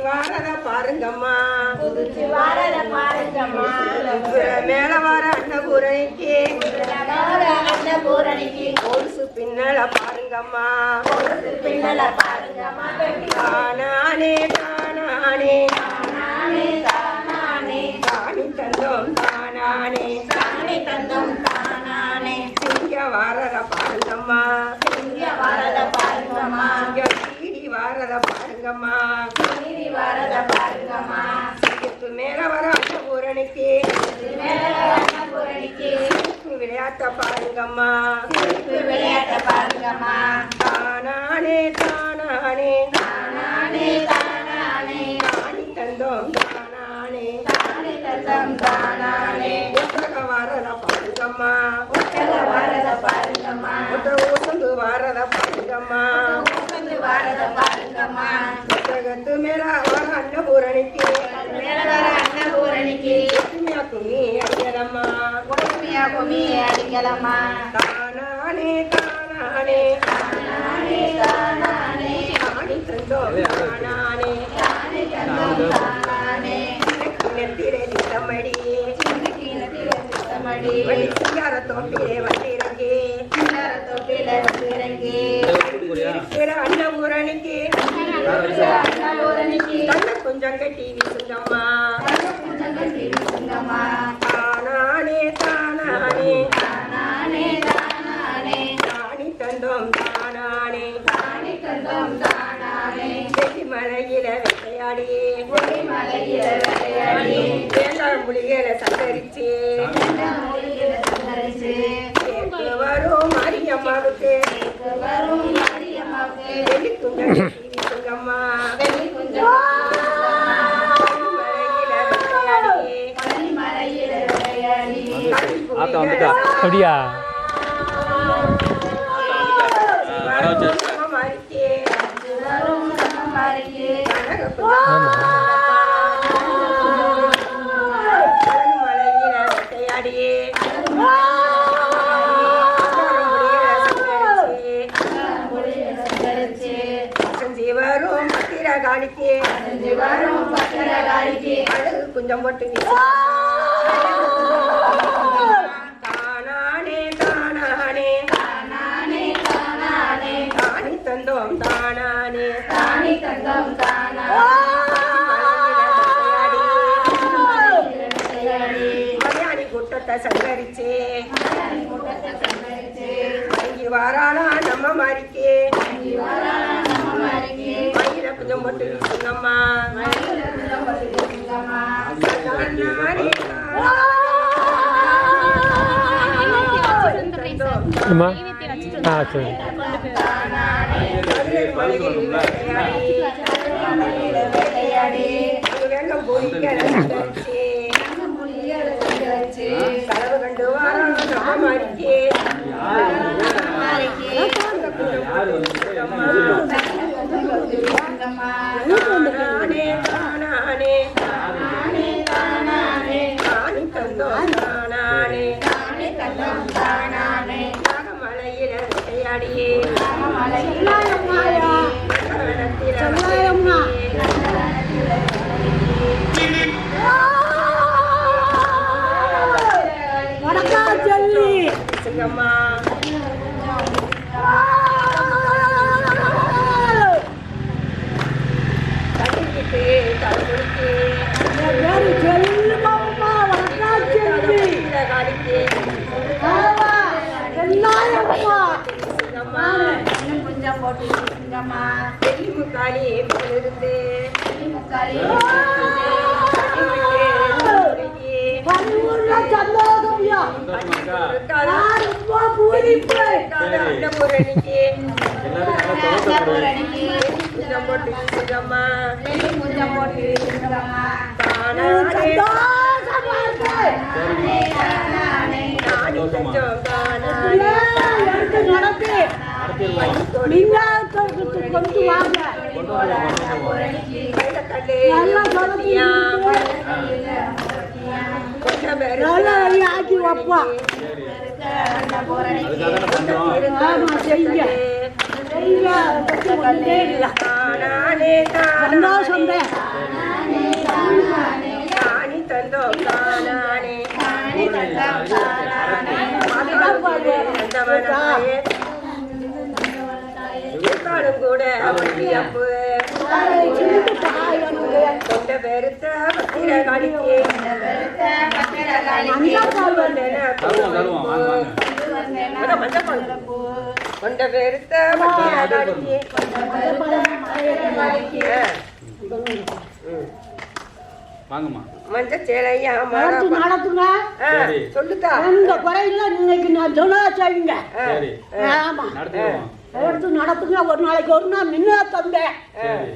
வாரத பாருங்கம்மா புதுச்சி வாரத பாருங்கம்மா மேல வர அன்னபூரணிக்கு கொலுசு பின்னல பாருங்கம்மா கொலுசு பின்னல பாருங்கம்மா தானானே தானானே தானானே தானானே தானி தந்தோம் தானானே தானே தந்தோம் தானானே சிங்க வாரத பாருங்கம்மா சிங்க வாரத பாருங்கம்மா சீடி வாரத பாருங்கம்மா சீடி வாரத பாருங்கம்மா இதுக்கு மேல வர அன்னபூரணிக்கு விளையாட்ட பாருங்கம்மா விளையாட்ட பாருங்கம்மா தானானே தானானே தானானே தானானே தானி தந்தோம் தானானே தானே தந்தோம் தானானே ஒட்டக வாரத பாருங்கம்மா ஒட்டக வாரத பாருங்கம்மா ஒசந்து வாரத பாருங்கம்மா ஒசந்து வாரத பாருங்கம்மா ஒட்டகத்து மேல வர அன்னபூரணிக்கு மேல வர அன்னபூரணிக்கு ஒற்றுமையா கும்மி அடிக்கிறம்மா ஒற்றுமையா கும்மி அடிக்கலம்மா தானானே தானானே தானானே தானானே தானி தந்தோம் தானானே தானே தந்தோம் தானானே கிணத்திலே நித்தமடி சித்தமடி வண்டி சிங்கார தோப்பிலே வண்டிறங்கி சிங்கார தொட்டில வந்திறங்கி இருக்கிற அன்னபூரணிக்கு அன்னபூரணிக்கு கண்ண கொஞ்சம் கட்டி வீசுங்கம்மா கொஞ்சம் கட்டி வீசுங்கம்மா தானானே தானானே தானானே தானானே தானி தந்தோம் தானானே தானே தந்தோம் தானானே வெள்ளி மலையில வெட்டையாடி மலையில விளையாடி வேளாண் புலிகளை சந்தரிச்சு மொழியில சந்தரிச்சு கேட்டு வரும் மாரியம்மாவுக்கு வரும் மாரியம்மாவுக்கு வெள்ளி கொஞ்சம் கட்டி வீசுங்கம்மா வெள்ளி குஞ்சம் மலையில வெட்டையாடி மலையில விளையாடி ஆத்தா வந்துட்டா அப்படியா வரும் சமமாரிக்கு மலையில வெட்டையாடி மொழியில சந்தரிச்சு வரும் பத்திரகாளிக்கு வரும் பத்திரகாளிக்கு அழகு குஞ்சம் போட்டு தானானே தானானே தானானே தானானே தானி தந்தோம் தானானே தானே தந்தோம் தானானே விளையாடி மலையாளி கூட்டத்தை சங்கரிச்சு கூட்டத்தை சந்தரிச்சு இங்கே வாராளா நம்ம மாறிக்கு சமமாரிக்கு மயில குஞ்சம் போட்டு வீசுங்கம்மா மயில குஞ்சம் போட்டு வீசுங்கம்மா தானானே அம்மா ஆ சரி விளையாடி வெள்ளம் போய் கலவு கண்டு வாரம் நம்ம மாறிக்கு தானானே தானானே தானி தந்தோம் தானானே மலையில விளையாடியே சிங்கம்மா தண்ணிக்கிட்டு தலைமுடிக்கு காலிக்கு குஞ்சம் போட்டு வீசுங்கம்மா வெள்ளி முக்காலி இருந்து ஆக்கி வைப்பா சந்தோஷம் தந்தோம் தானானே தானே தந்தம் தானானே தந்தவனாயே காடும் கூட அப்போ கொண்ட பெருத்த பத்திர காணிக்கே கொண்ட பெருத்த பத்திர வாங்கம்மா மஞ்ச சேலையா நடத்துங்க சொல்லுதா இந்த குறையில இன்னைக்கு நான் சொன்னா செய்யுங்க சரி ஆமா நடத்துவோம் எடுத்து நடத்துங்க ஒரு நாளைக்கு ஒரு நாள் நின்று தந்தேன் சரி